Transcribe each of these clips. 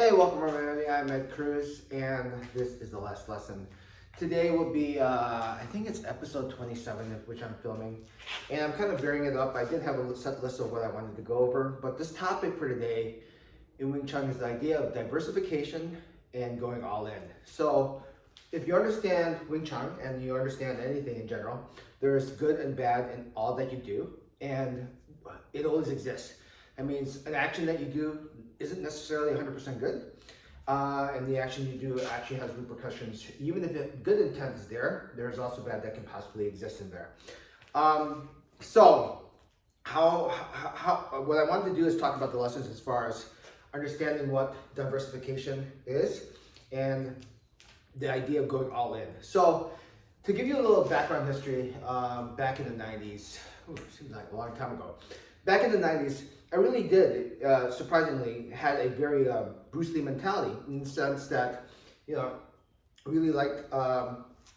Hey, welcome everybody. I'm Ed Cruz, and this is the last lesson. Today will be, I think it's episode 27, which I'm filming, and I'm kind of varying it up. I did have a set list of what I wanted to go over, but this topic for today in Wing Chun is the idea of diversification and going all in. So, if you understand Wing Chun and you understand anything in general, there's good and bad in all that you do, and it always exists. That means an action that you do isn't necessarily 100% good, and the action you do actually has repercussions. Even if good intent is there, there's also bad that can possibly exist in there. So, what I wanted to do is talk about the lessons as far as understanding what diversification is and the idea of going all in. So, to give you a little background history, back in the 90s, seems like a long time ago. Back in the 90s, I really did, surprisingly, had a very Bruce Lee mentality in the sense that, really liked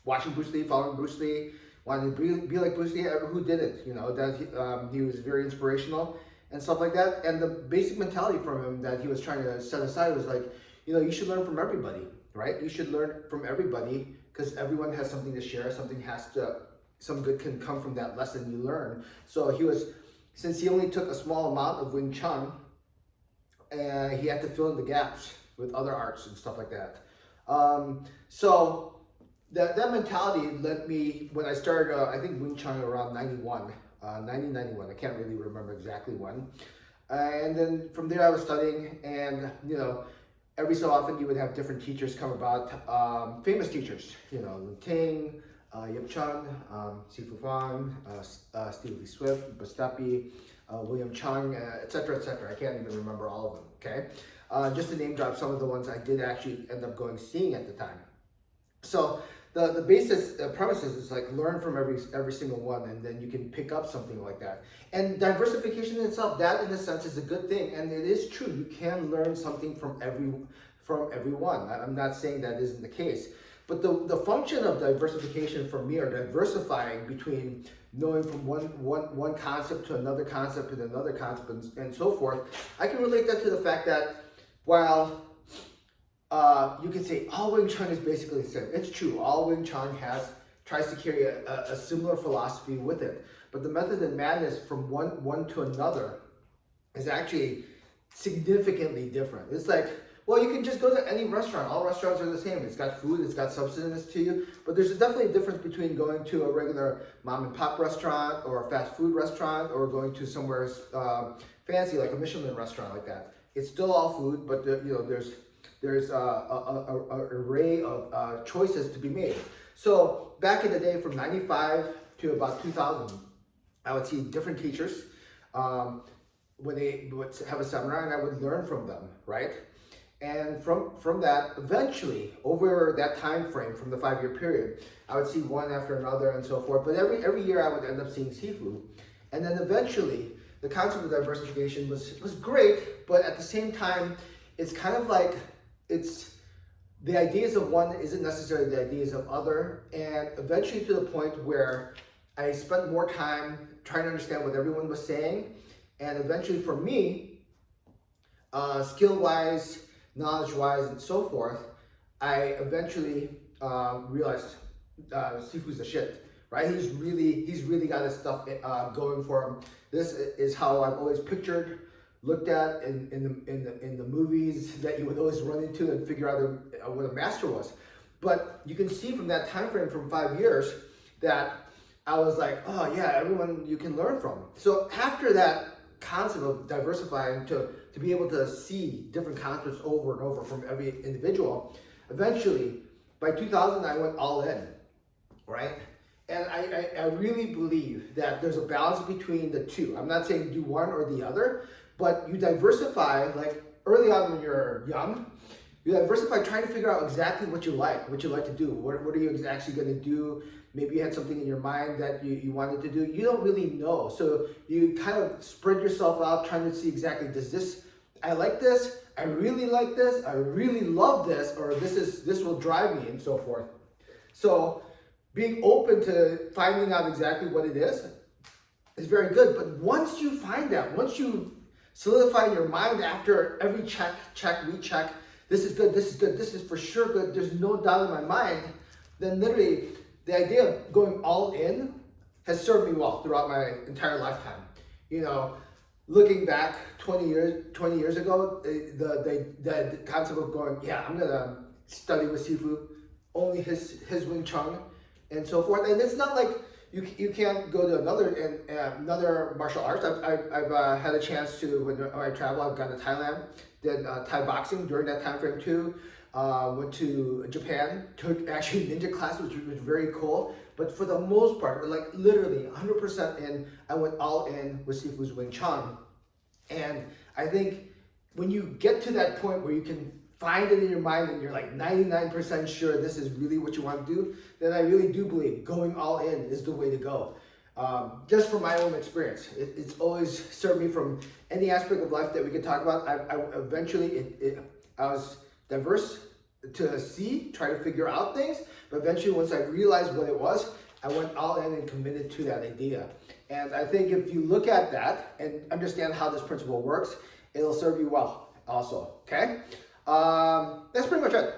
watching Bruce Lee, following Bruce Lee, wanted to be like Bruce Lee. Who did it? That he was very inspirational and stuff like that. And the basic mentality from him that he was trying to set aside was like, you should learn from everybody, right? You should learn from everybody because everyone has something to share. Some good can come from that lesson you learn. So since he only took a small amount of Wing Chun, he had to fill in the gaps with other arts and stuff like that. So that mentality led me, when I started, I think Wing Chun around 91, I can't really remember exactly when. And then from there I was studying, and every so often you would have different teachers come about, famous teachers, Lin Ting, Yip Chun, Sifu Fang, Steve Lee Swift, Bastapi, William Chung, etc., etc. I can't even remember all of them, okay? Just to name drop some of the ones I did actually end up seeing at the time. So the basis, premises is like learn from every single one, and then you can pick up something like that. And diversification in itself, that in a sense is a good thing, and it is true. You can learn something from everyone. I'm not saying that isn't the case. But the function of diversification for me, or diversifying between knowing from one concept to another concept and another concept and so forth, I can relate that to the fact that while you can say all Wing Chun is basically the same, it's true. All Wing Chun tries to carry a similar philosophy with it. But the method and madness from one to another is actually significantly different. It's like, well, you can just go to any restaurant. All restaurants are the same. It's got food, it's got substance to you. But there's definitely a difference between going to a regular mom and pop restaurant or a fast food restaurant or going to somewhere fancy like a Michelin restaurant like that. It's still all food, but there's an array of choices to be made. So back in the day, from 95 to about 2000, I would see different teachers when they would have a seminar, and I would learn from them, right? And from that, eventually, over that time frame, from the 5-year period, I would see one after another and so forth. But every year I would end up seeing Sifu. And then eventually, the concept of diversification was great, but at the same time, it's kind of like, it's the ideas of one isn't necessarily the ideas of other. And eventually to the point where I spent more time trying to understand what everyone was saying. And eventually for me, skill-wise, knowledge-wise, and so forth, I eventually realized Sifu's the shit, right? He's really got his stuff going for him. This is how I've always pictured, looked at in the movies that you would always run into and figure out what a master was. But you can see from that time frame from 5 years that I was like, oh yeah, everyone you can learn from. So after that concept of diversifying to be able to see different concepts over and over from every individual, eventually by 2000 I went all in, right? And I really believe that there's a balance between the two. I'm not saying do one or the other, but you diversify, like early on when you're young, you diversify trying to figure out exactly what you like to do. What are you actually going to do? Maybe you had something in your mind that you wanted to do. You don't really know. So you kind of spread yourself out trying to see exactly, I like this, I really like this, I really love this, or this will drive me, and so forth. So being open to finding out exactly what it is very good. But once you find that, once you solidify in your mind after every check, recheck, this is good, this is good, this is for sure good, there's no doubt in my mind, then literally the idea of going all in has served me well throughout my entire lifetime. You know, looking back 20 years ago, the concept of going, yeah, I'm gonna study with Sifu, only his Wing Chun and so forth. And it's not like you can't go to another martial arts. I've had a chance to, when I travel, I've gone to Thailand, did Thai boxing during that time frame too. Went to Japan, took actually ninja class, which was very cool. But for the most part, like literally 100% in, I went all in with Sifu's Wing Chun. And I think when you get to that point where you can find it in your mind and you're like 99% sure this is really what you want to do, then I really do believe going all in is the way to go. Just from my own experience, it's always served me from any aspect of life that we could talk about. I was diverse to see, try to figure out things, but eventually once I realized what it was, I went all in and committed to that idea. And I think if you look at that and understand how this principle works, it'll serve you well also, okay? That's pretty much it.